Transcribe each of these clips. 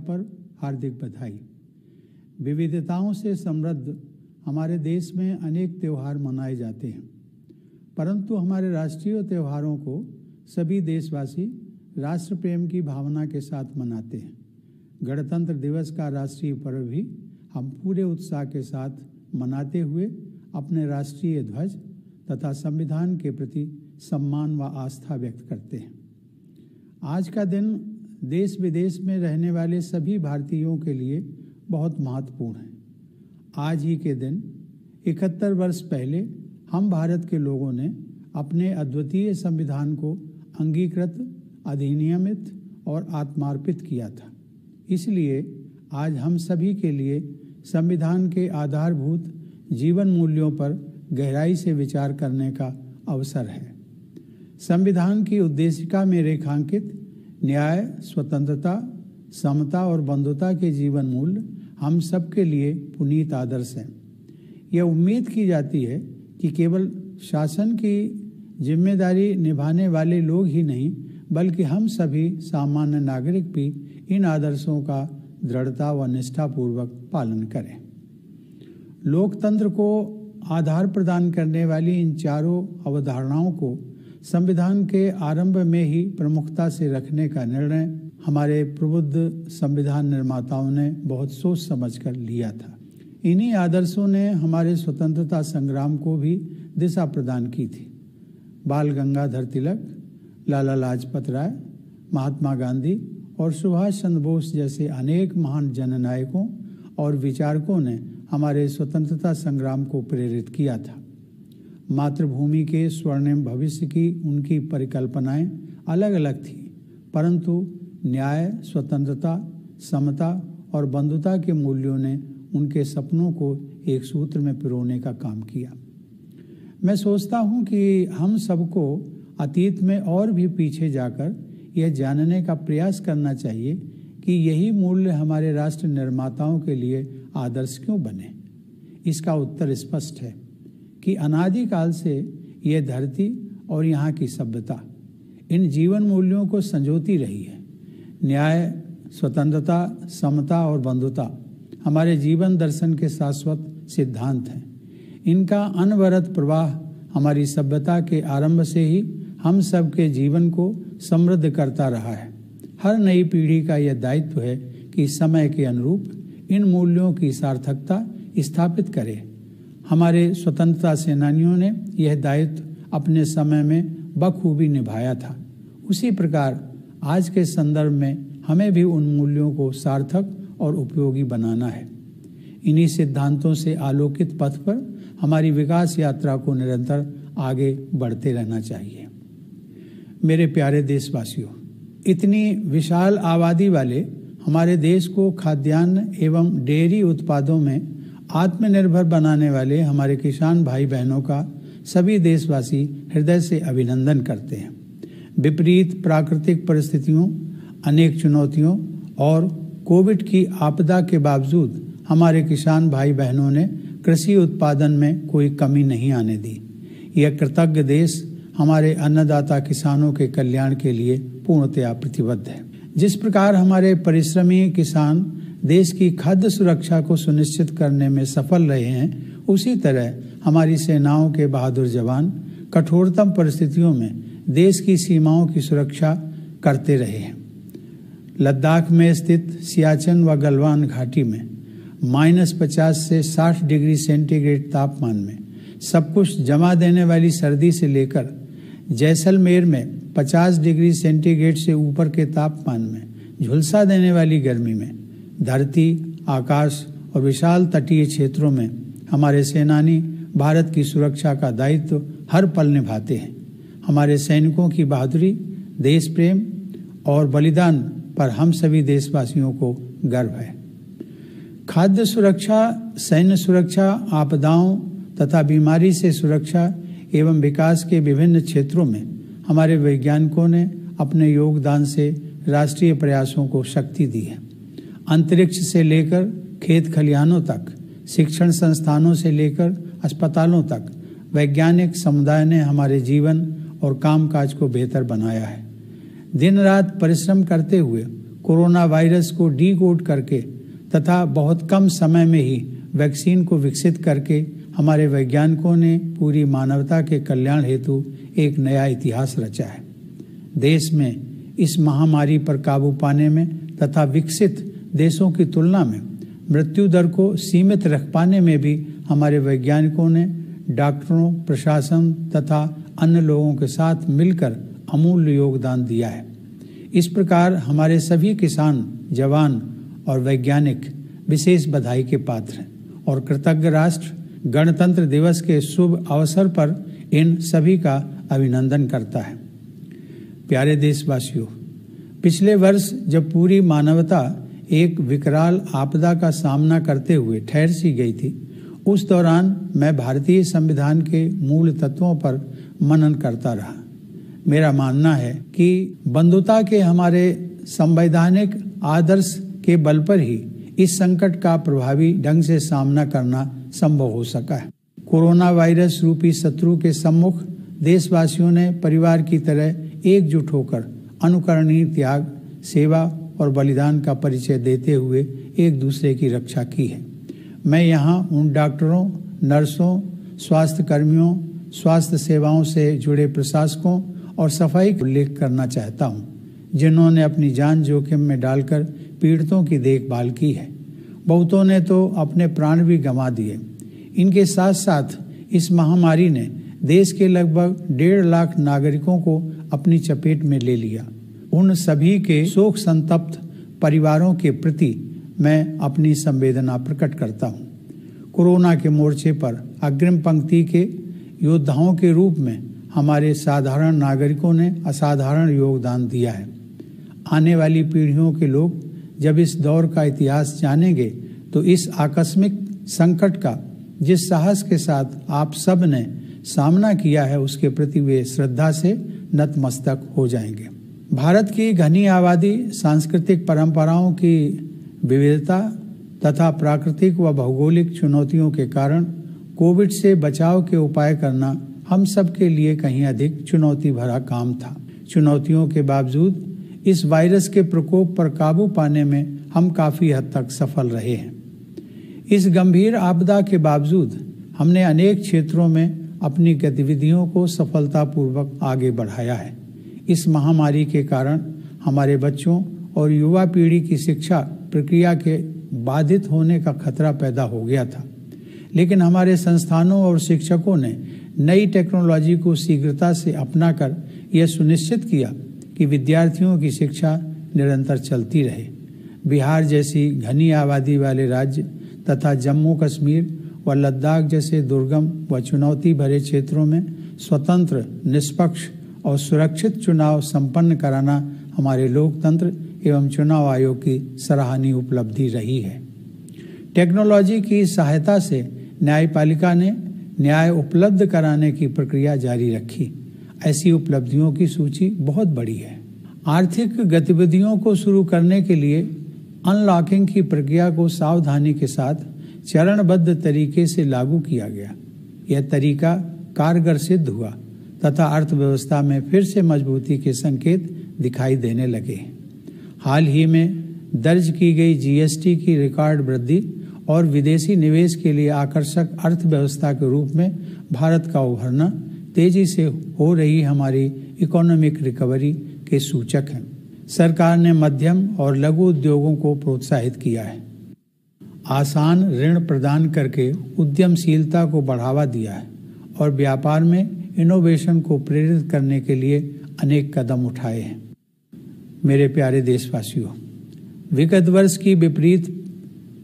पर हार्दिक बधाई। विविधताओं से समृद्ध हमारे देश में अनेक त्यौहार मनाए जाते हैं, परंतु हमारे राष्ट्रीय त्योहारों को सभी देशवासी राष्ट्र प्रेम की भावना के साथ मनाते हैं। गणतंत्र दिवस का राष्ट्रीय पर्व भी हम पूरे उत्साह के साथ मनाते हुए अपने राष्ट्रीय ध्वज तथा संविधान के प्रति सम्मान व आस्था व्यक्त करते हैं। आज का दिन देश विदेश में रहने वाले सभी भारतीयों के लिए बहुत महत्वपूर्ण है। आज ही के दिन 71 वर्ष पहले हम भारत के लोगों ने अपने अद्वितीय संविधान को अंगीकृत, अधिनियमित और आत्मार्पित किया था। इसलिए आज हम सभी के लिए संविधान के आधारभूत जीवन मूल्यों पर गहराई से विचार करने का अवसर है। संविधान की उद्देशिका में रेखांकित न्याय, स्वतंत्रता, समता और बंधुता के जीवन मूल्य हम सबके लिए पुनीत आदर्श हैं। यह उम्मीद की जाती है कि केवल शासन की जिम्मेदारी निभाने वाले लोग ही नहीं, बल्कि हम सभी सामान्य नागरिक भी इन आदर्शों का दृढ़ता व निष्ठापूर्वक पालन करें। लोकतंत्र को आधार प्रदान करने वाली इन चारों अवधारणाओं को संविधान के आरंभ में ही प्रमुखता से रखने का निर्णय हमारे प्रबुद्ध संविधान निर्माताओं ने बहुत सोच समझकर लिया था। इन्हीं आदर्शों ने हमारे स्वतंत्रता संग्राम को भी दिशा प्रदान की थी। बाल गंगाधर तिलक, लाला लाजपत राय, महात्मा गांधी और सुभाष चंद्र बोस जैसे अनेक महान जननायकों और विचारकों ने हमारे स्वतंत्रता संग्राम को प्रेरित किया था। मातृभूमि के स्वर्णिम भविष्य की उनकी परिकल्पनाएं अलग अलग थीं, परंतु न्याय, स्वतंत्रता, समता और बंधुता के मूल्यों ने उनके सपनों को एक सूत्र में पिरोने का काम किया। मैं सोचता हूं कि हम सबको अतीत में और भी पीछे जाकर यह जानने का प्रयास करना चाहिए कि यही मूल्य हमारे राष्ट्र निर्माताओं के लिए आदर्श क्यों बने। इसका उत्तर स्पष्ट है कि अनादिकाल से यह धरती और यहाँ की सभ्यता इन जीवन मूल्यों को संजोती रही है। न्याय, स्वतंत्रता, समता और बंधुता हमारे जीवन दर्शन के शाश्वत सिद्धांत हैं। इनका अनवरत प्रवाह हमारी सभ्यता के आरंभ से ही हम सब के जीवन को समृद्ध करता रहा है। हर नई पीढ़ी का यह दायित्व है कि समय के अनुरूप इन मूल्यों की सार्थकता स्थापित करे। हमारे स्वतंत्रता सेनानियों ने यह दायित्व अपने समय में बखूबी निभाया था। उसी प्रकार आज के संदर्भ में हमें भी उन मूल्यों को सार्थक और उपयोगी बनाना है। इन्हीं सिद्धांतों से आलोकित पथ पर हमारी विकास यात्रा को निरंतर आगे बढ़ते रहना चाहिए। मेरे प्यारे देशवासियों, इतनी विशाल आबादी वाले हमारे देश को खाद्यान्न एवं डेयरी उत्पादों में आत्मनिर्भर बनाने वाले हमारे किसान भाई बहनों का सभी देशवासी हृदय से अभिनंदन करते हैं। विपरीत प्राकृतिक परिस्थितियों, अनेक चुनौतियों और कोविड की आपदा के बावजूद हमारे किसान भाई बहनों ने कृषि उत्पादन में कोई कमी नहीं आने दी। यह कृतज्ञ देश हमारे अन्नदाता किसानों के कल्याण के लिए पूर्णतया प्रतिबद्ध है। जिस प्रकार हमारे परिश्रमी किसान देश की खाद्य सुरक्षा को सुनिश्चित करने में सफल रहे हैं, उसी तरह हमारी सेनाओं के बहादुर जवान कठोरतम परिस्थितियों में देश की सीमाओं की सुरक्षा करते रहे हैं। लद्दाख में स्थित सियाचिन व गलवान घाटी में -50 से 60 डिग्री सेंटीग्रेड तापमान में सब कुछ जमा देने वाली सर्दी से लेकर जैसलमेर में 50 डिग्री सेंटीग्रेड से ऊपर के तापमान में झुलसा देने वाली गर्मी में धरती, आकाश और विशाल तटीय क्षेत्रों में हमारे सेनानी भारत की सुरक्षा का दायित्व हर पल निभाते हैं। हमारे सैनिकों की बहादुरी, देश प्रेम और बलिदान पर हम सभी देशवासियों को गर्व है। खाद्य सुरक्षा, सैन्य सुरक्षा, आपदाओं तथा बीमारी से सुरक्षा एवं विकास के विभिन्न क्षेत्रों में हमारे वैज्ञानिकों ने अपने योगदान से राष्ट्रीय प्रयासों को शक्ति दी है। अंतरिक्ष से लेकर खेत खलिहानों तक, शिक्षण संस्थानों से लेकर अस्पतालों तक वैज्ञानिक समुदाय ने हमारे जीवन और कामकाज को बेहतर बनाया है। दिन रात परिश्रम करते हुए कोरोना वायरस को डीकोड करके तथा बहुत कम समय में ही वैक्सीन को विकसित करके हमारे वैज्ञानिकों ने पूरी मानवता के कल्याण हेतु एक नया इतिहास रचा है। देश में इस महामारी पर काबू पाने में तथा विकसित देशों की तुलना में मृत्यु दर को सीमित रख पाने में भी हमारे वैज्ञानिकों ने डॉक्टरों, प्रशासन तथा अन्य लोगों के साथ मिलकर अमूल्य योगदान दिया है। इस प्रकार हमारे सभी किसान, जवान और वैज्ञानिक विशेष बधाई के पात्र हैं और कृतज्ञ राष्ट्र गणतंत्र दिवस के शुभ अवसर पर इन सभी का अभिनंदन करता है। प्यारे देशवासियों, पिछले वर्ष जब पूरी मानवता एक विकराल आपदा का सामना करते हुए ठहर सी गई थी, उस दौरान मैं भारतीय संविधान के मूल तत्वों पर मनन करता रहा। मेरा मानना है कि बंधुता के हमारे संवैधानिक आदर्श के बल पर ही इस संकट का प्रभावी ढंग से सामना करना संभव हो सका है। कोरोना वायरस रूपी शत्रु के सम्मुख देशवासियों ने परिवार की तरह एकजुट होकर अनुकरणीय त्याग, सेवा और बलिदान का परिचय देते हुए एक दूसरे की रक्षा की है। मैं यहाँ उन डॉक्टरों, नर्सों, स्वास्थ्य कर्मियों, स्वास्थ्य सेवाओं से जुड़े प्रशासकों और सफाई का उल्लेख करना चाहता हूँ, जिन्होंने अपनी जान जोखिम में डालकर पीड़ितों की देखभाल की है। बहुतों ने तो अपने प्राण भी गंवा दिए। इनके साथ साथ इस महामारी ने देश के लगभग 1.5 लाख नागरिकों को अपनी चपेट में ले लिया। उन सभी के शोक संतप्त परिवारों के प्रति मैं अपनी संवेदना प्रकट करता हूँ। कोरोना के मोर्चे पर अग्रिम पंक्ति के योद्धाओं के रूप में हमारे साधारण नागरिकों ने असाधारण योगदान दिया है। आने वाली पीढ़ियों के लोग जब इस दौर का इतिहास जानेंगे तो इस आकस्मिक संकट का जिस साहस के साथ आप सब ने सामना किया है, उसके प्रति वे श्रद्धा से नतमस्तक हो जाएंगे। भारत की घनी आबादी, सांस्कृतिक परंपराओं की विविधता तथा प्राकृतिक व भौगोलिक चुनौतियों के कारण कोविड से बचाव के उपाय करना हम सब के लिए कहीं अधिक चुनौती भरा काम था। चुनौतियों के बावजूद इस वायरस के प्रकोप पर काबू पाने में हम काफ़ी हद तक सफल रहे हैं। इस गंभीर आपदा के बावजूद हमने अनेक क्षेत्रों में अपनी गतिविधियों को सफलतापूर्वक आगे बढ़ाया है। इस महामारी के कारण हमारे बच्चों और युवा पीढ़ी की शिक्षा प्रक्रिया के बाधित होने का खतरा पैदा हो गया था, लेकिन हमारे संस्थानों और शिक्षकों ने नई टेक्नोलॉजी को शीघ्रता से अपनाकर यह सुनिश्चित किया कि विद्यार्थियों की शिक्षा निरंतर चलती रहे। बिहार जैसी घनी आबादी वाले राज्य तथा जम्मू कश्मीर व लद्दाख जैसे दुर्गम व चुनौती भरे क्षेत्रों में स्वतंत्र, निष्पक्ष और सुरक्षित चुनाव संपन्न कराना हमारे लोकतंत्र एवं चुनाव आयोग की सराहनीय उपलब्धि रही है। टेक्नोलॉजी की सहायता से न्यायपालिका ने न्याय उपलब्ध कराने की प्रक्रिया जारी रखी। ऐसी उपलब्धियों की सूची बहुत बड़ी है। आर्थिक गतिविधियों को शुरू करने के लिए अनलॉकिंग की प्रक्रिया को सावधानी के साथ चरणबद्ध तरीके से लागू किया गया। यह तरीका कारगर सिद्ध हुआ तथा अर्थव्यवस्था में फिर से मजबूती के संकेत दिखाई देने लगे। हाल ही में दर्ज की गई जीएसटी की रिकॉर्ड वृद्धि और विदेशी निवेश के लिए आकर्षक अर्थव्यवस्था के रूप में भारत का उभरना तेजी से हो रही हमारी इकोनॉमिक रिकवरी के सूचक हैं। सरकार ने मध्यम और लघु उद्योगों को प्रोत्साहित किया है, आसान ऋण प्रदान करके उद्यमशीलता को बढ़ावा दिया है और व्यापार में इनोवेशन को प्रेरित करने के लिए अनेक कदम उठाए हैं। मेरे प्यारे देशवासियों, विगत वर्ष की विपरीत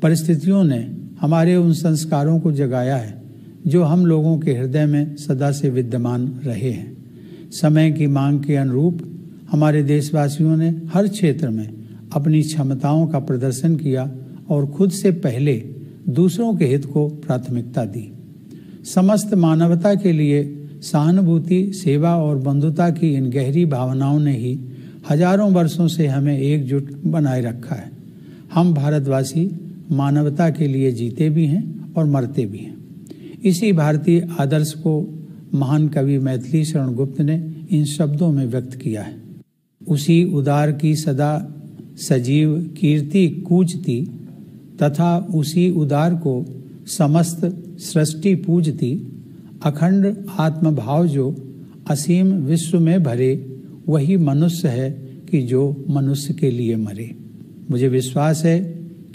परिस्थितियों ने हमारे उन संस्कारों को जगाया है जो हम लोगों के हृदय में सदा से विद्यमान रहे हैं। समय की मांग के अनुरूप हमारे देशवासियों ने हर क्षेत्र में अपनी क्षमताओं का प्रदर्शन किया और खुद से पहले दूसरों के हित को प्राथमिकता दी। समस्त मानवता के लिए सहानुभूति, सेवा और बंधुता की इन गहरी भावनाओं ने ही हजारों वर्षों से हमें एकजुट बनाए रखा है। हम भारतवासी मानवता के लिए जीते भी हैं और मरते भी हैं। इसी भारतीय आदर्श को महान कवि मैथिली शरण गुप्त ने इन शब्दों में व्यक्त किया है। उसी उदार की सदा सजीव कीर्ति कूजती तथा उसी उदार को समस्त सृष्टि पूजती। अखंड आत्मभाव जो असीम विश्व में भरे, वही मनुष्य है कि जो मनुष्य के लिए मरे। मुझे विश्वास है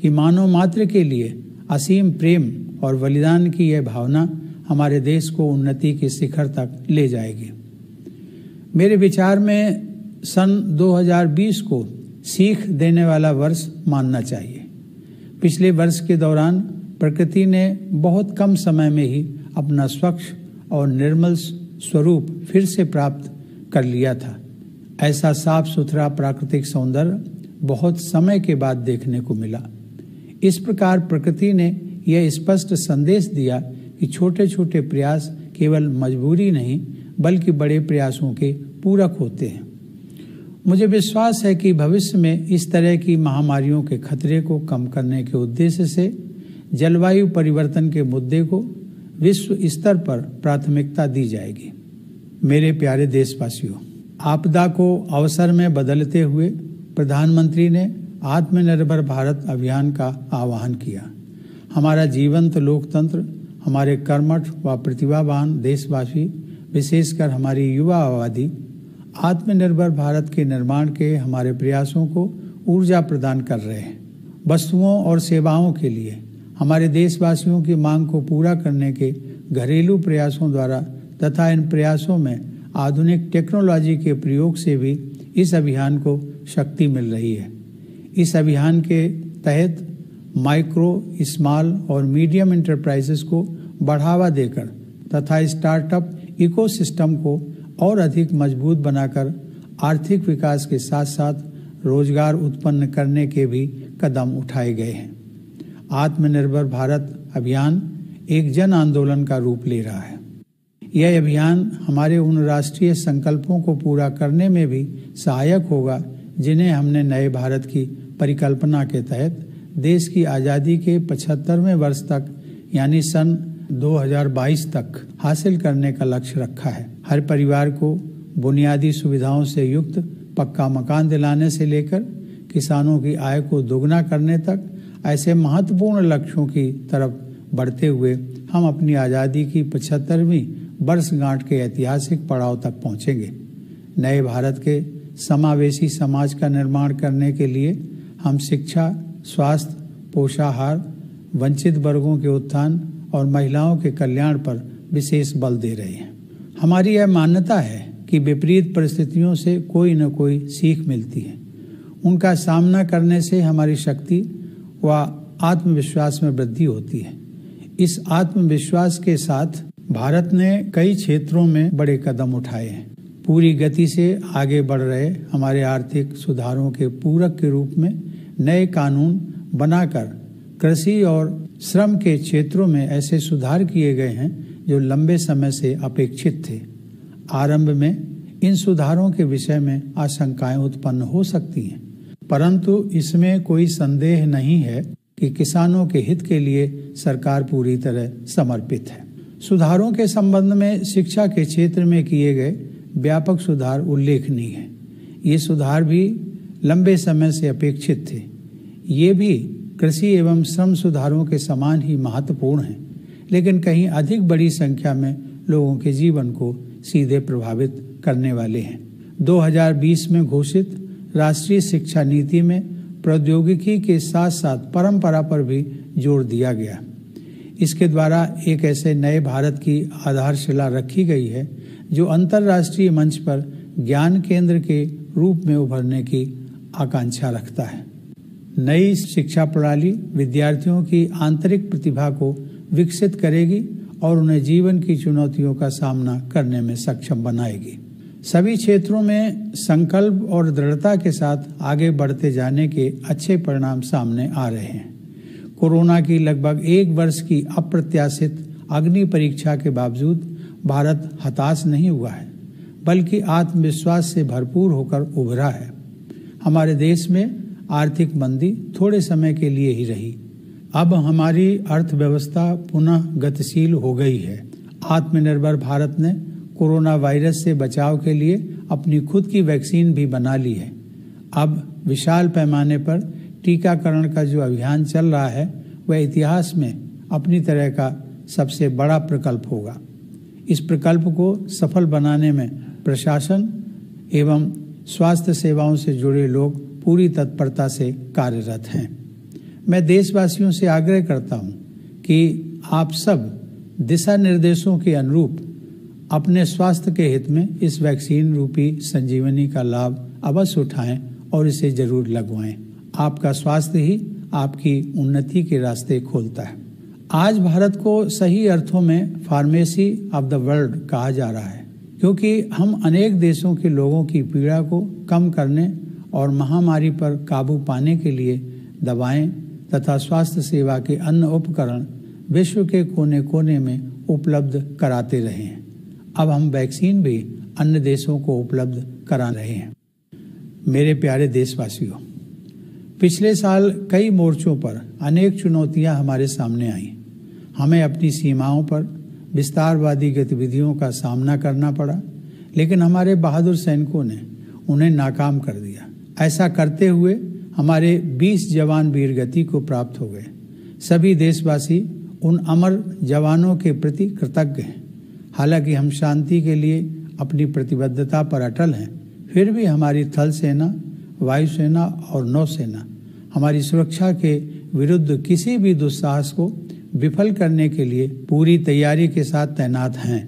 कि मानव मात्र के लिए असीम प्रेम और बलिदान की यह भावना हमारे देश को उन्नति के शिखर तक ले जाएगी। मेरे विचार में सन 2020 को सीख देने वाला वर्ष मानना चाहिए। पिछले वर्ष के दौरान प्रकृति ने बहुत कम समय में ही अपना स्वच्छ और निर्मल स्वरूप फिर से प्राप्त कर लिया था। ऐसा साफ सुथरा प्राकृतिक सौंदर्य बहुत समय के बाद देखने को मिला। इस प्रकार प्रकृति ने यह स्पष्ट संदेश दिया कि छोटे छोटे प्रयास केवल मजबूरी नहीं बल्कि बड़े प्रयासों के पूरक होते हैं। मुझे विश्वास है कि भविष्य में इस तरह की महामारियों के खतरे को कम करने के उद्देश्य से जलवायु परिवर्तन के मुद्दे को विश्व स्तर पर प्राथमिकता दी जाएगी। मेरे प्यारे देशवासियों, आपदा को अवसर में बदलते हुए प्रधानमंत्री ने आत्मनिर्भर भारत अभियान का आह्वान किया। हमारा जीवंत लोकतंत्र, हमारे कर्मठ व प्रतिभावान देशवासी, विशेषकर हमारी युवा आबादी आत्मनिर्भर भारत के निर्माण के हमारे प्रयासों को ऊर्जा प्रदान कर रहे हैं। वस्तुओं और सेवाओं के लिए हमारे देशवासियों की मांग को पूरा करने के घरेलू प्रयासों द्वारा तथा इन प्रयासों में आधुनिक टेक्नोलॉजी के प्रयोग से भी इस अभियान को शक्ति मिल रही है। इस अभियान के तहत माइक्रो, स्मॉल और मीडियम एंटरप्राइजेस को बढ़ावा देकर तथा स्टार्टअप इकोसिस्टम को और अधिक मजबूत बनाकर आर्थिक विकास के साथ साथ रोजगार उत्पन्न करने के भी कदम उठाए गए हैं। आत्मनिर्भर भारत अभियान एक जन आंदोलन का रूप ले रहा है। यह अभियान हमारे उन राष्ट्रीय संकल्पों को पूरा करने में भी सहायक होगा जिन्हें हमने नए भारत की परिकल्पना के तहत देश की आज़ादी के 75वें वर्ष तक यानी सन 2022 तक हासिल करने का लक्ष्य रखा है। हर परिवार को बुनियादी सुविधाओं से युक्त पक्का मकान दिलाने से लेकर किसानों की आय को दोगुना करने तक ऐसे महत्वपूर्ण लक्ष्यों की तरफ बढ़ते हुए हम अपनी आज़ादी की 75वीं वर्षगांठ के ऐतिहासिक पड़ाव तक पहुंचेंगे। नए भारत के समावेशी समाज का निर्माण करने के लिए हम शिक्षा, स्वास्थ्य, पोषाहार, वंचित वर्गों के उत्थान और महिलाओं के कल्याण पर विशेष बल दे रहे हैं। हमारी यह मान्यता है कि विपरीत परिस्थितियों से कोई न कोई सीख मिलती है। उनका सामना करने से हमारी शक्ति व आत्मविश्वास में वृद्धि होती है। इस आत्मविश्वास के साथ भारत ने कई क्षेत्रों में बड़े कदम उठाए हैं। पूरी गति से आगे बढ़ रहे हमारे आर्थिक सुधारों के पूरक के रूप में नए कानून बनाकर कृषि और श्रम के क्षेत्रों में ऐसे सुधार किए गए हैं जो लंबे समय से अपेक्षित थे। आरंभ में इन सुधारों के विषय में आशंकाएं उत्पन्न हो सकती हैं, परंतु इसमें कोई संदेह नहीं है कि किसानों के हित के लिए सरकार पूरी तरह समर्पित है। सुधारों के संबंध में शिक्षा के क्षेत्र में किए गए व्यापक सुधार उल्लेखनीय है। ये सुधार भी लंबे समय से अपेक्षित थे। ये भी कृषि एवं श्रम सुधारों के समान ही महत्वपूर्ण हैं, लेकिन कहीं अधिक बड़ी संख्या में लोगों के जीवन को सीधे प्रभावित करने वाले हैं। 2020 में घोषित राष्ट्रीय शिक्षा नीति में प्रौद्योगिकी के साथ साथ परंपरा पर भी जोर दिया गया। इसके द्वारा एक ऐसे नए भारत की आधारशिला रखी गई है जो अंतर्राष्ट्रीय मंच पर ज्ञान केंद्र के रूप में उभरने की आकांक्षा रखता है। नई शिक्षा प्रणाली विद्यार्थियों की आंतरिक प्रतिभा को विकसित करेगी और उन्हें जीवन की चुनौतियों का सामना करने में सक्षम बनाएगी। सभी क्षेत्रों में संकल्प और दृढ़ता के साथ आगे बढ़ते जाने के अच्छे परिणाम सामने आ रहे हैं। कोरोना की लगभग 1 वर्ष की अप्रत्याशित अग्नि परीक्षा के बावजूद भारत हताश नहीं हुआ है, बल्कि आत्मविश्वास से भरपूर होकर उभरा है। हमारे देश में आर्थिक मंदी थोड़े समय के लिए ही रही। अब हमारी अर्थव्यवस्था पुनः गतिशील हो गई है। आत्मनिर्भर भारत ने कोरोना वायरस से बचाव के लिए अपनी खुद की वैक्सीन भी बना ली है। अब विशाल पैमाने पर टीकाकरण का जो अभियान चल रहा है वह इतिहास में अपनी तरह का सबसे बड़ा प्रकल्प होगा। इस प्रकल्प को सफल बनाने में प्रशासन एवं स्वास्थ्य सेवाओं से जुड़े लोग पूरी तत्परता से कार्यरत हैं। मैं देशवासियों से आग्रह करता हूं कि आप सब दिशा निर्देशों के अनुरूप अपने स्वास्थ्य के हित में इस वैक्सीन रूपी संजीवनी का लाभ अवश्य उठाएं और इसे जरूर लगवाएं। आपका स्वास्थ्य ही आपकी उन्नति के रास्ते खोलता है। आज भारत को सही अर्थों में फार्मेसी ऑफ द वर्ल्ड कहा जा रहा है, क्योंकि हम अनेक देशों के लोगों की पीड़ा को कम करने और महामारी पर काबू पाने के लिए दवाएं तथा स्वास्थ्य सेवा के अन्य उपकरण विश्व के कोने कोने में उपलब्ध कराते रहे हैं। अब हम वैक्सीन भी अन्य देशों को उपलब्ध करा रहे हैं। मेरे प्यारे देशवासियों, पिछले साल कई मोर्चों पर अनेक चुनौतियां हमारे सामने आईं। हमें अपनी सीमाओं पर विस्तारवादी गतिविधियों का सामना करना पड़ा, लेकिन हमारे बहादुर सैनिकों ने उन्हें नाकाम कर दिया। ऐसा करते हुए हमारे 20 जवान वीरगति को प्राप्त हो गए। सभी देशवासी उन अमर जवानों के प्रति कृतज्ञ हैं। हालांकि हम शांति के लिए अपनी प्रतिबद्धता पर अटल हैं, फिर भी हमारी थल सेना, वायुसेना और नौसेना हमारी सुरक्षा के विरुद्ध किसी भी दुस्साहस को विफल करने के लिए पूरी तैयारी के साथ तैनात हैं।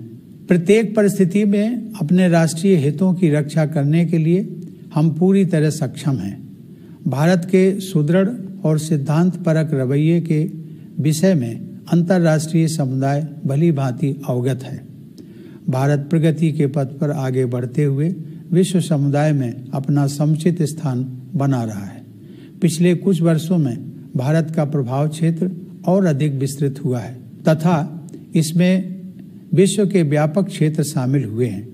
प्रत्येक परिस्थिति में अपने राष्ट्रीय हितों की रक्षा करने के लिए हम पूरी तरह सक्षम हैं। भारत के सुदृढ़ और सिद्धांत परक रवैये के विषय में अंतर्राष्ट्रीय समुदाय भली भांति अवगत है। भारत प्रगति के पथ पर आगे बढ़ते हुए विश्व समुदाय में अपना समुचित स्थान बना रहा है। पिछले कुछ वर्षों में भारत का प्रभाव क्षेत्र और अधिक विस्तृत हुआ है तथा इसमें विश्व के व्यापक क्षेत्र शामिल हुए हैं।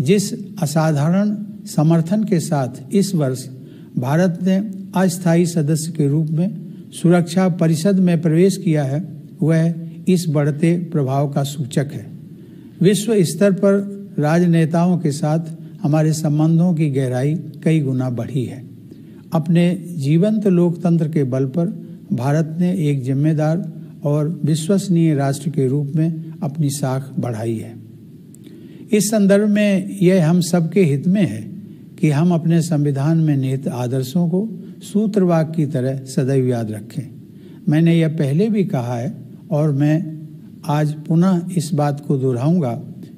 जिस असाधारण समर्थन के साथ इस वर्ष भारत ने अस्थायी सदस्य के रूप में सुरक्षा परिषद में प्रवेश किया है, वह इस बढ़ते प्रभाव का सूचक है। विश्व स्तर पर राजनेताओं के साथ हमारे संबंधों की गहराई कई गुना बढ़ी है। अपने जीवंत लोकतंत्र के बल पर भारत ने एक जिम्मेदार और विश्वसनीय राष्ट्र के रूप में अपनी साख बढ़ाई है। इस संदर्भ में यह हम सबके हित में है कि हम अपने संविधान में निहित आदर्शों को सूत्रवाक्य की तरह सदैव याद रखें। मैंने यह पहले भी कहा है और मैं आज पुनः इस बात को दोहराऊंगा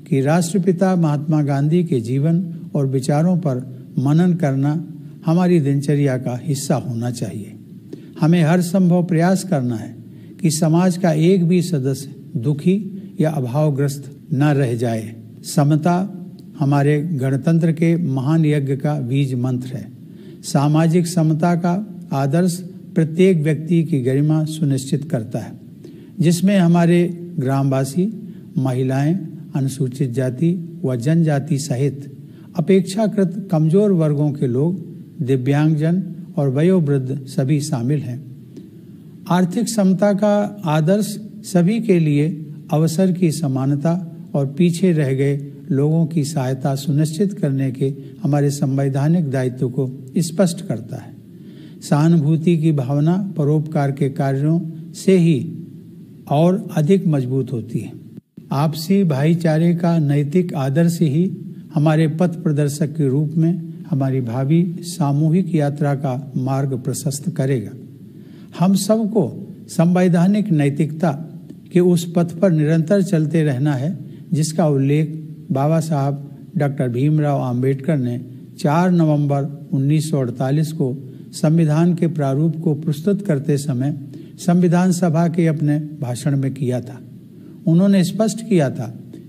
कि राष्ट्रपिता महात्मा गांधी के जीवन और विचारों पर मनन करना हमारी दिनचर्या का हिस्सा होना चाहिए। हमें हर संभव प्रयास करना है कि समाज का एक भी सदस्य दुखी या अभावग्रस्त न रह जाए। समता हमारे गणतंत्र के महान यज्ञ का बीज मंत्र है। सामाजिक समता का आदर्श प्रत्येक व्यक्ति की गरिमा सुनिश्चित करता है, जिसमें हमारे ग्रामवासी, महिलाएं, अनुसूचित जाति व जनजाति सहित अपेक्षाकृत कमजोर वर्गों के लोग, दिव्यांगजन और वयोवृद्ध सभी शामिल हैं। आर्थिक समता का आदर्श सभी के लिए अवसर की समानता और पीछे रह गए लोगों की सहायता सुनिश्चित करने के हमारे संवैधानिक दायित्व को स्पष्ट करता है। सहानुभूति की भावना परोपकार के कार्यों से ही और अधिक मजबूत होती है। आपसी भाईचारे का नैतिक आदर्श ही हमारे पथ प्रदर्शक के रूप में हमारी भावी सामूहिक यात्रा का मार्ग प्रशस्त करेगा। हम सबको संवैधानिक नैतिकता के उस पथ पर निरंतर चलते रहना है जिसका उल्लेख बाबा साहब डॉक्टर भीमराव अंबेडकर ने 4 नवंबर 1948 को संविधान के प्रारूप को प्रस्तुत करते समय संविधान सभा के अपने भाषण में किया था। उन्होंने स्पष्ट किया था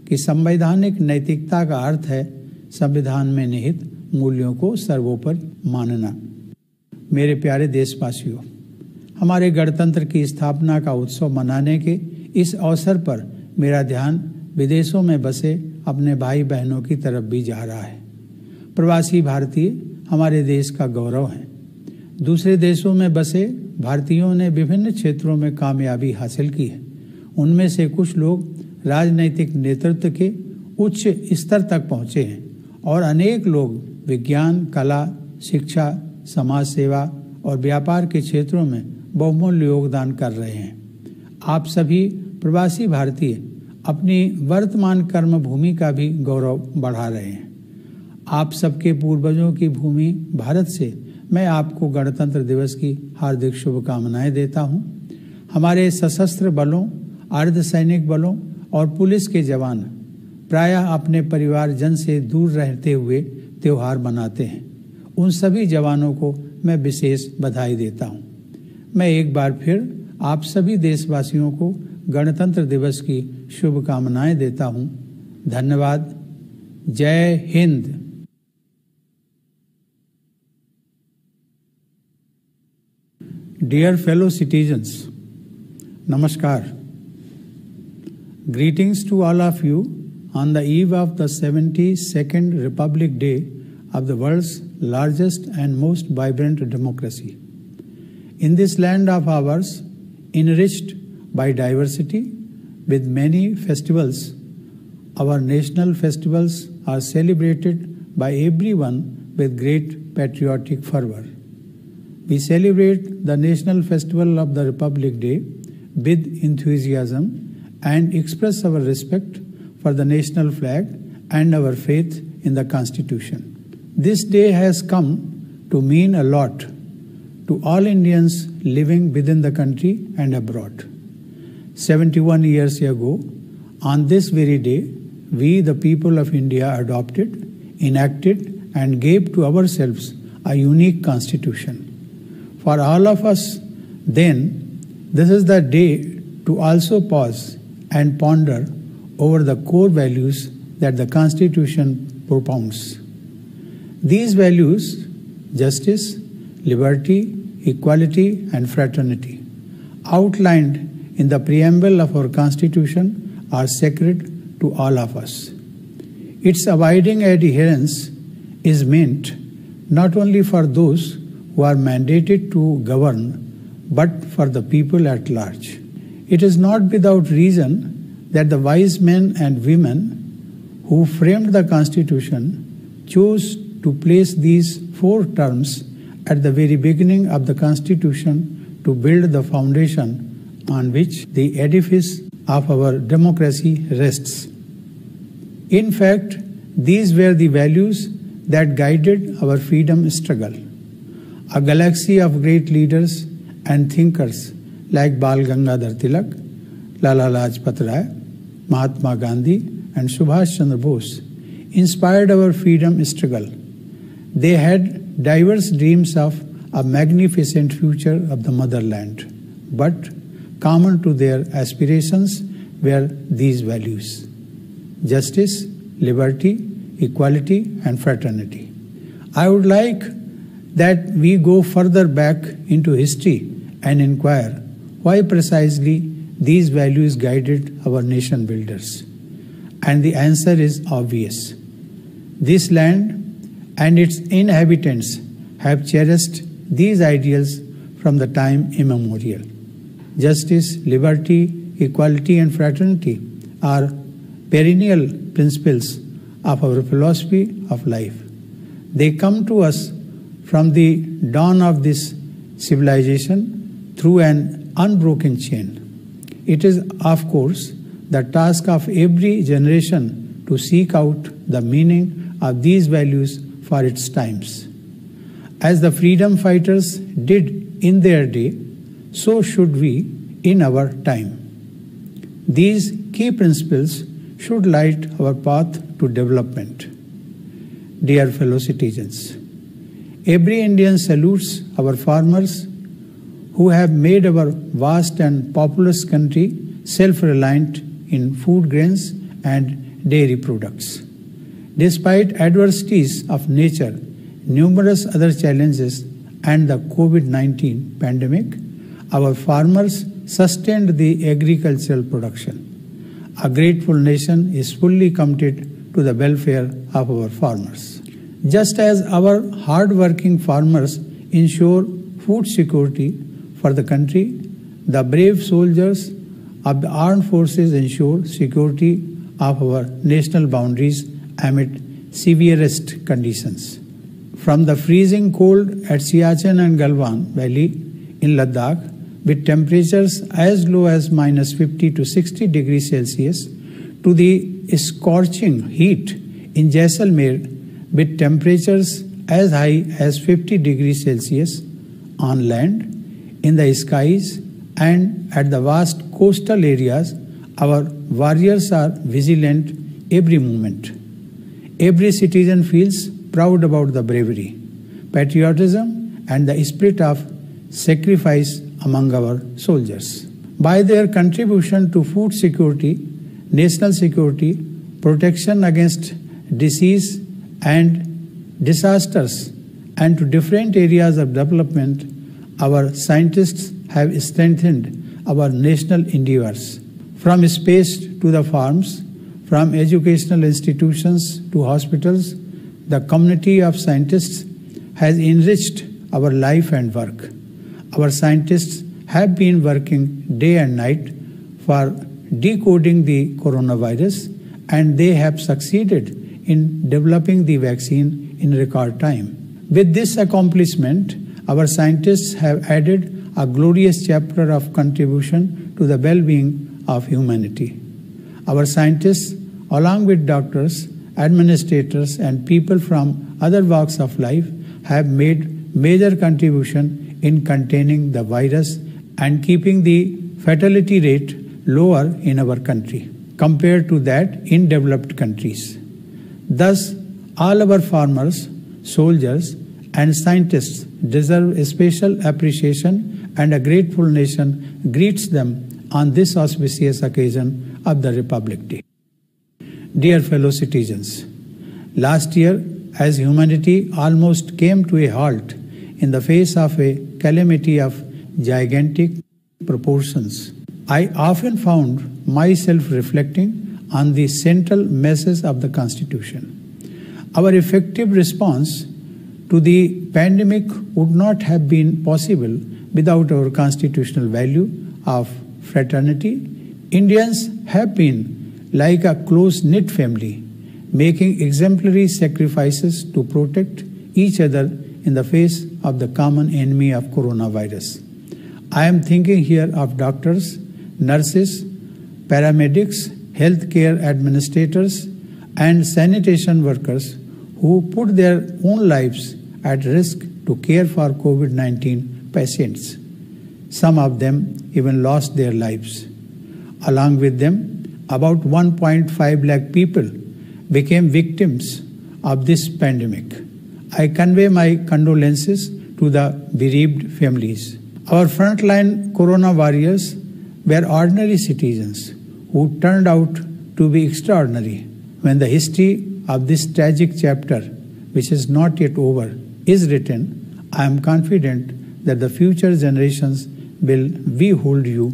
कि संवैधानिक नैतिकता का अर्थ है संविधान में निहित मूल्यों को सर्वोपरि मानना। मेरे प्यारे देशवासियों, हमारे गणतंत्र की स्थापना का उत्सव मनाने के इस अवसर पर मेरा ध्यान विदेशों में बसे अपने भाई बहनों की तरफ भी जा रहा है। प्रवासी भारतीय हमारे देश का गौरव हैं। दूसरे देशों में बसे भारतीयों ने विभिन्न क्षेत्रों में कामयाबी हासिल की है। उनमें से कुछ लोग राजनैतिक नेतृत्व के उच्च स्तर तक पहुंचे हैं और अनेक लोग विज्ञान, कला, शिक्षा, समाज सेवा और व्यापार के क्षेत्रों में बहुमूल्य योगदान कर रहे हैं। आप सभी प्रवासी भारतीय अपनी वर्तमान कर्म भूमि का भी गौरव बढ़ा रहे हैं। आप सबके पूर्वजों की भूमि भारत से मैं आपको गणतंत्र दिवस की हार्दिक शुभकामनाएं देता हूं। हमारे सशस्त्र बलों, अर्धसैनिक बलों और पुलिस के जवान प्रायः अपने परिवारजन से दूर रहते हुए त्यौहार मनाते हैं। उन सभी जवानों को मैं विशेष बधाई देता हूं। मैं एक बार फिर आप सभी देशवासियों को गणतंत्र दिवस की शुभकामनाएं देता हूं। धन्यवाद। जय Hind. Dear fellow citizens, Namaskar. Greetings to all of you on the eve of the 72nd Republic Day of the world's largest and most vibrant democracy. In this land of ours, enriched by diversity with many festivals, our national festivals are celebrated by everyone with great patriotic fervor. We celebrate the National Festival of the Republic Day with enthusiasm and express our respect for the national flag and our faith in the Constitution. This day has come to mean a lot to all Indians living within the country and abroad. 71 years ago, on this very day, we, the people of India, adopted, enacted, and gave to ourselves a unique constitution. For all of us, then, this is the day to also pause and ponder over the core values that the Constitution propounds. These values, justice, liberty, equality, and fraternity, outlined in the preamble of our Constitution, are sacred to all of us. Its abiding adherence is meant not only for those who are mandated to govern, but for the people at large. It is not without reason that the wise men and women who framed the Constitution chose to place these 4 terms at the very beginning of the Constitution to build the foundation on which the edifice of our democracy rests. In fact, these were the values that guided our freedom struggle. A galaxy of great leaders and thinkers like Bal Gangadhar Tilak, Lala Lajpat Rai, Mahatma Gandhi, and Subhash Chandra Bose inspired our freedom struggle. They had diverse dreams of a magnificent future of the motherland, but common to their aspirations were these values: justice, liberty, equality, and fraternity. I would like that we go further back into history and inquire why precisely these values guided our nation builders. And the answer is obvious. This land and its inhabitants have cherished these ideals from the time immemorial. Justice, liberty, equality, and fraternity are perennial principles of our philosophy of life. They come to us from the dawn of this civilization through an unbroken chain. It is, of course, the task of every generation to seek out the meaning of these values for its times. As the freedom fighters did in their day, so should we in our time. These key principles should light our path to development. Dear fellow citizens, every Indian salutes our farmers who have made our vast and populous country self-reliant in food grains and dairy products. Despite adversities of nature, numerous other challenges, and the COVID-19 pandemic, our farmers sustained the agricultural production. A grateful nation is fully committed to the welfare of our farmers. Just as our hard-working farmers ensure food security for the country, the brave soldiers of the armed forces ensure security of our national boundaries amid severest conditions. from the freezing cold at Siachen and Galwan Valley in Ladakh, with temperatures as low as -50 to 60 degrees Celsius, to the scorching heat in Jaisalmer, with temperatures as high as 50 degrees Celsius on land, in the skies, and at the vast coastal areas, our warriors are vigilant every moment. Every citizen feels proud about the bravery, patriotism, and the spirit of sacrifice among our soldiers. By their contribution to food security, national security, protection against disease and disasters, and to different areas of development, our scientists have strengthened our national endeavors. From space to the farms, from educational institutions to hospitals, the community of scientists has enriched our life and work. Our scientists have been working day and night for decoding the coronavirus, and they have succeeded in developing the vaccine in record time. With this accomplishment, our scientists have added a glorious chapter of contribution to the well-being of humanity. Our scientists, along with doctors, administrators, and people from other walks of life, have made major contribution in containing the virus and keeping the fatality rate lower in our country compared to that in developed countries. Thus, all our farmers, soldiers, and scientists deserve a special appreciation, and a grateful nation greets them on this auspicious occasion of the Republic Day. Dear fellow citizens, last year, as humanity almost came to a halt in the face of a calamity of gigantic proportions, I often found myself reflecting on the central message of the Constitution. Our effective response to the pandemic would not have been possible without our constitutional value of fraternity. Indians have been like a close-knit family, making exemplary sacrifices to protect each other in the face of the common enemy of coronavirus. I am thinking here of doctors, nurses, paramedics, healthcare administrators, and sanitation workers who put their own lives at risk to care for COVID-19 patients. Some of them even lost their lives. Along with them, about 1.5 lakh people became victims of this pandemic. I convey my condolences to the bereaved families. Our frontline corona warriors were ordinary citizens who turned out to be extraordinary. When the history of this tragic chapter, which is not yet over, is written, I am confident that the future generations will behold you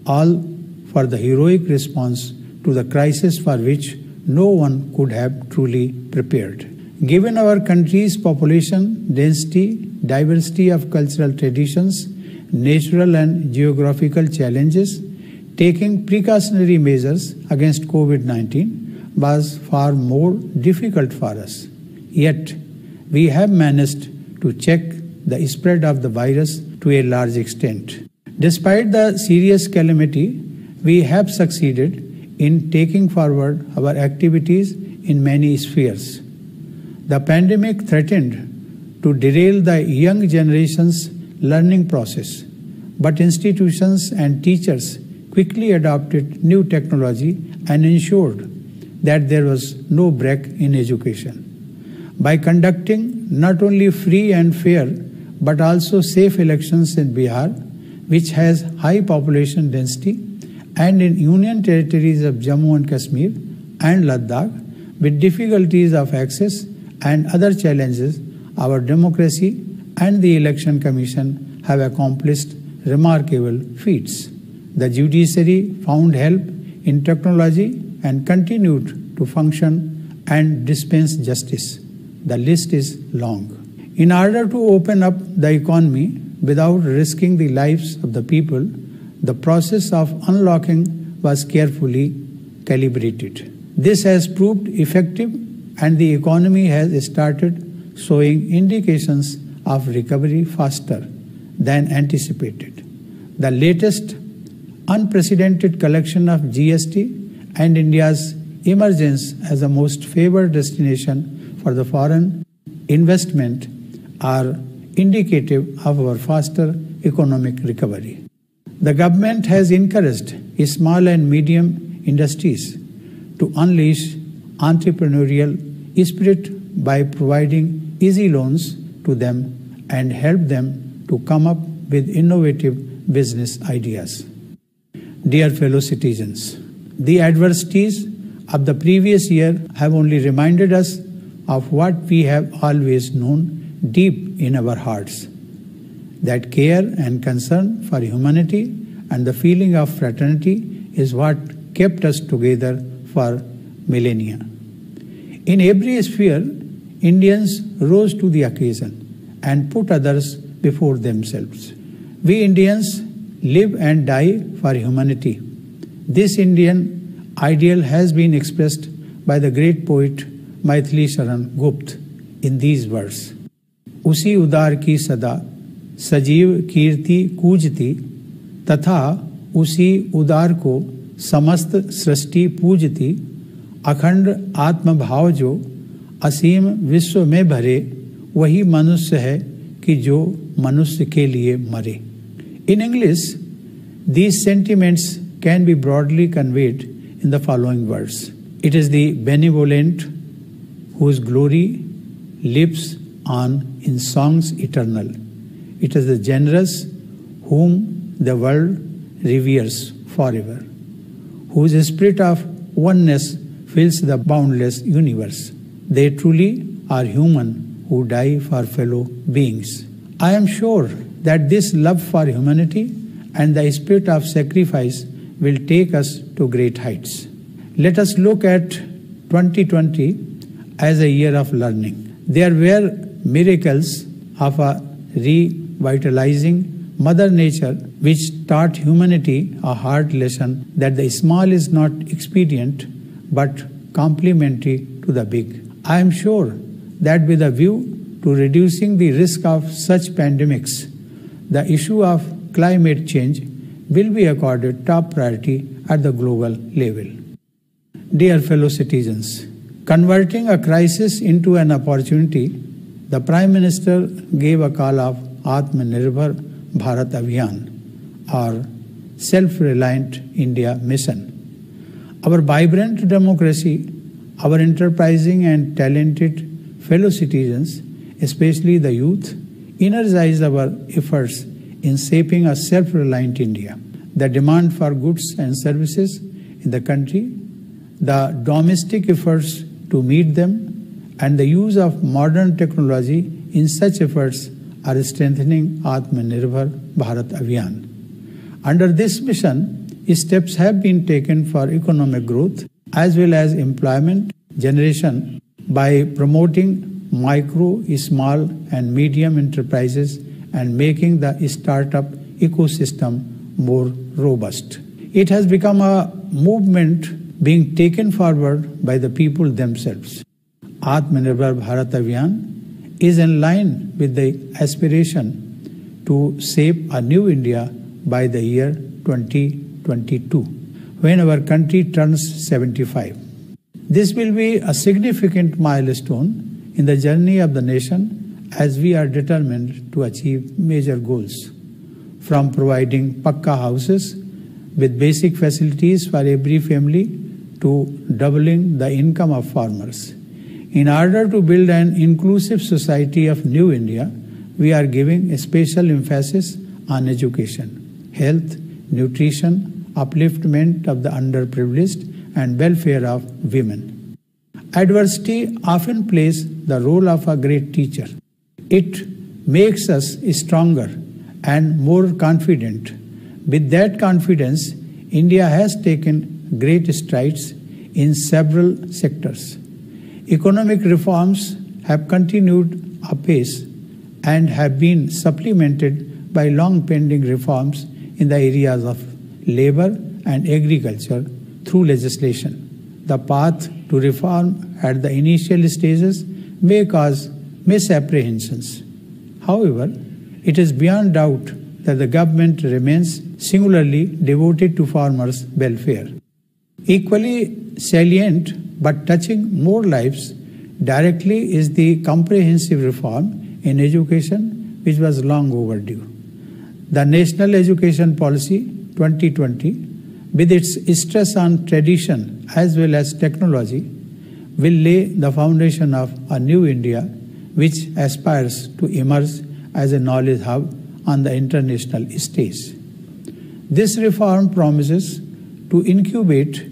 all for the heroic response to the crisis for which no one could have truly prepared. Given our country's population density, diversity of cultural traditions, natural and geographical challenges, taking precautionary measures against COVID-19 was far more difficult for us. Yet, we have managed to check the spread of the virus to a large extent. Despite the serious calamity, we have succeeded in taking forward our activities in many spheres. The pandemic threatened to derail the young generation's learning process, but institutions and teachers quickly adopted new technology and ensured that there was no break in education. By conducting not only free and fair, but also safe elections in Bihar, which has high population density, and in Union territories of Jammu and Kashmir and Ladakh, with difficulties of access and other challenges, our democracy and the Election Commission have accomplished remarkable feats. The judiciary found help in technology and continued to function and dispense justice. The list is long. In order to open up the economy without risking the lives of the people, the process of unlocking was carefully calibrated. This has proved effective, and the economy has started showing indications of recovery faster than anticipated. The latest unprecedented collection of GST and India's emergence as the most favored destination for the foreign investment are indicative of our faster economic recovery. The government has encouraged small and medium industries to unleash entrepreneurial spirit by providing easy loans to them and help them to come up with innovative business ideas. Dear fellow citizens, the adversities of the previous year have only reminded us of what we have always known deep in our hearts, that care and concern for humanity and the feeling of fraternity is what kept us together for millennia. In every sphere, Indians rose to the occasion and put others before themselves. We Indians live and die for humanity. This Indian ideal has been expressed by the great poet Maithili Sharan Gupta in these words. उसी उदार की सदा सजीव कीर्ति कूजती तथा उसी उदार को समस्त सृष्टि पूजती अखंड आत्मभाव जो असीम विश्व में भरे वही मनुष्य है कि जो मनुष्य के लिए मरे. In English, these sentiments can be broadly conveyed in the following words. It is the benevolent whose glory lives on in songs eternal. It is the generous whom the world reveres forever, whose spirit of oneness fills the boundless universe. They truly are human who die for fellow beings. I am sure that this love for humanity and the spirit of sacrifice will take us to great heights. Let us look at 2020 as a year of learning. There were miracles of a revitalizing Mother Nature which taught humanity a hard lesson that the small is not expedient but complementary to the big. I am sure that with a view to reducing the risk of such pandemics, the issue of climate change will be accorded top priority at the global level. Dear fellow citizens, converting a crisis into an opportunity, the Prime Minister gave a call of Atmanirbhar Bharat Abhiyan, or Self-Reliant India Mission. Our vibrant democracy, our enterprising and talented fellow citizens, especially the youth, energize our efforts in shaping a self-reliant India. The demand for goods and services in the country, the domestic efforts to meet them, and the use of modern technology in such efforts are strengthening Atmanirbhar Bharat Abhiyan. Under this mission, steps have been taken for economic growth as well as employment generation by promoting micro, small and medium enterprises and making the startup ecosystem more robust. It has become a movement being taken forward by the people themselves. Atmanirbhar Bharat Abhiyan is in line with the aspiration to shape a new India by the year 2022, when our country turns 75. This will be a significant milestone in the journey of the nation as we are determined to achieve major goals, from providing Pakka houses with basic facilities for every family to doubling the income of farmers. In order to build an inclusive society of New India, we are giving a special emphasis on education, health, nutrition, upliftment of the underprivileged, and welfare of women. Adversity often plays the role of a great teacher. It makes us stronger and more confident. With that confidence, India has taken great strides in several sectors. Economic reforms have continued apace and have been supplemented by long-pending reforms in the areas of labor and agriculture through legislation. The path to reform at the initial stages may cause misapprehensions. However, it is beyond doubt that the government remains singularly devoted to farmers' welfare. Equally salient but touching more lives directly is the comprehensive reform in education which was long overdue. The National Education Policy 2020, with its stress on tradition as well as technology, will lay the foundation of a new India which aspires to emerge as a knowledge hub on the international stage. This reform promises to incubate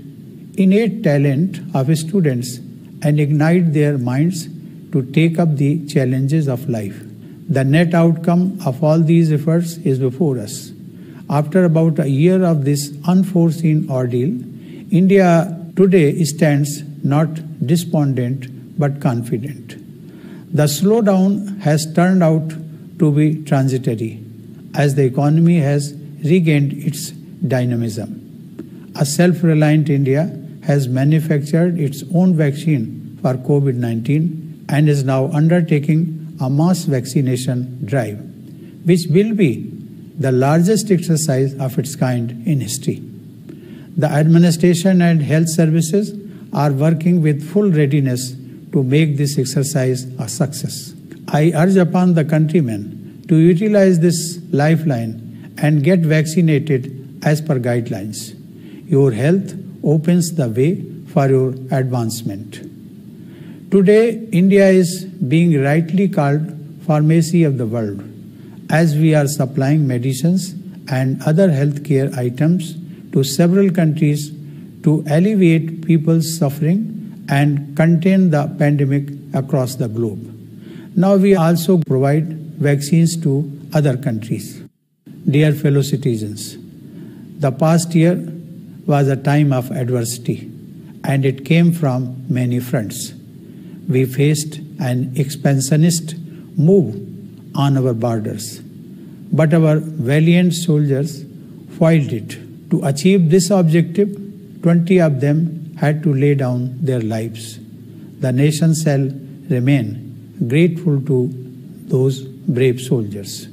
innate talent of students and ignite their minds to take up the challenges of life. The net outcome of all these efforts is before us. After about a year of this unforeseen ordeal, India today stands not despondent but confident. The slowdown has turned out to be transitory as the economy has regained its dynamism. A self-reliant India has manufactured its own vaccine for COVID-19 and is now undertaking a mass vaccination drive, which will be the largest exercise of its kind in history. The administration and health services are working with full readiness to make this exercise a success. I urge upon the countrymen to utilize this lifeline and get vaccinated as per guidelines. Your health opens the way for your advancement. Today, India is being rightly called pharmacy of the world, as we are supplying medicines and other healthcare items to several countries to alleviate people's suffering and contain the pandemic across the globe. Now we also provide vaccines to other countries. Dear fellow citizens, the past year was a time of adversity, and it came from many fronts. We faced an expansionist move on our borders, but our valiant soldiers foiled it. To achieve this objective, 20 of them had to lay down their lives. The nation shall remain grateful to those brave soldiers.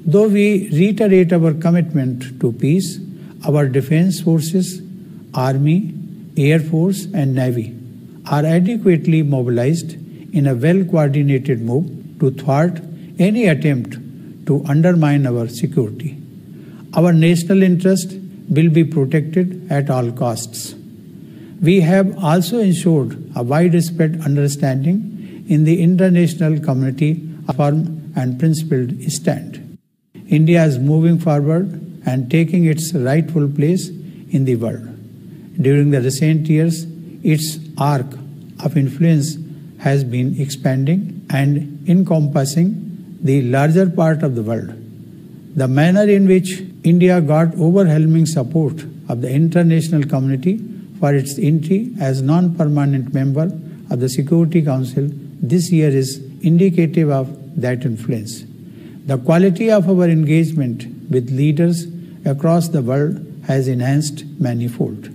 Though we reiterate our commitment to peace, our defense forces, Army, Air Force and Navy are adequately mobilized in a well-coordinated move to thwart any attempt to undermine our security. Our national interest will be protected at all costs. We have also ensured a widespread understanding in the international community of a firm and principled stand. India is moving forward and taking its rightful place in the world. During the recent years, its arc of influence has been expanding and encompassing the larger part of the world. The manner in which India got overwhelming support of the international community for its entry as non-permanent member of the Security Council this year is indicative of that influence. The quality of our engagement with leaders across the world has enhanced manifold.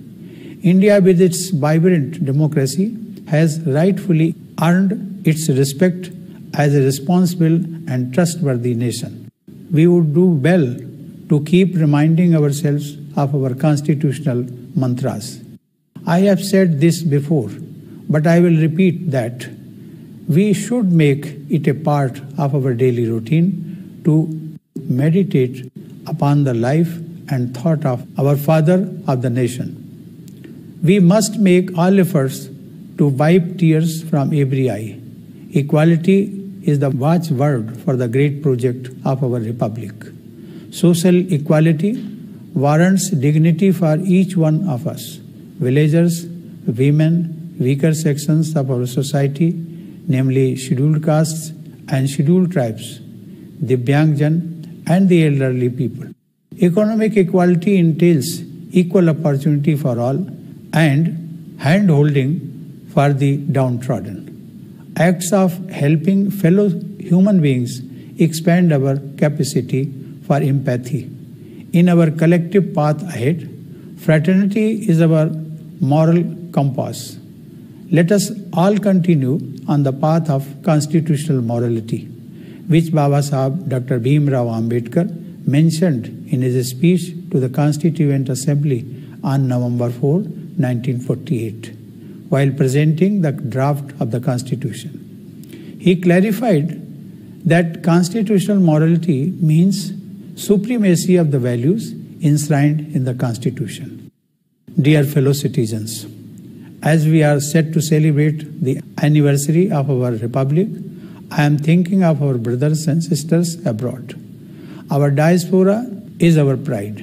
India, with its vibrant democracy, has rightfully earned its respect as a responsible and trustworthy nation. We would do well to keep reminding ourselves of our constitutional mantras. I have said this before, but I will repeat that we should make it a part of our daily routine to meditate upon the life and thought of our father of the nation. We must make all efforts to wipe tears from every eye. Equality is the watchword for the great project of our republic. Social equality warrants dignity for each one of us. Villagers, women, weaker sections of our society, namely scheduled castes and scheduled tribes, Divyangjan and the elderly people. Economic equality entails equal opportunity for all and hand-holding for the downtrodden. Acts of helping fellow human beings expand our capacity for empathy. In our collective path ahead, fraternity is our moral compass. Let us all continue on the path of constitutional morality, which Baba Sahib Dr. Bhim Rao Ambedkar mentioned in his speech to the Constituent Assembly on November 4, 1948, while presenting the draft of the Constitution. He clarified that constitutional morality means supremacy of the values enshrined in the Constitution. Dear fellow citizens, as we are set to celebrate the anniversary of our Republic, I am thinking of our brothers and sisters abroad. Our diaspora is our pride.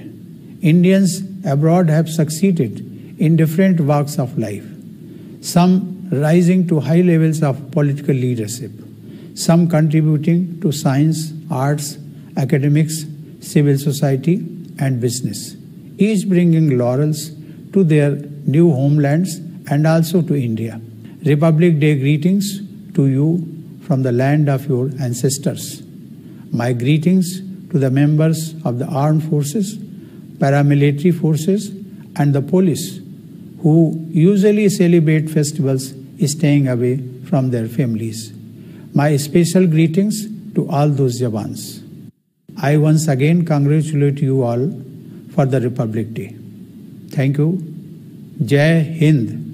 Indians abroad have succeeded in different walks of life, some rising to high levels of political leadership, some contributing to science, arts, academics, civil society, and business, each bringing laurels to their new homelands and also to India. Republic Day greetings to you from the land of your ancestors. My greetings to the members of the armed forces, paramilitary forces, and the police who usually celebrate festivals staying away from their families. My special greetings to all those Jawans. I once again congratulate you all for the Republic Day. Thank you. Jai Hind.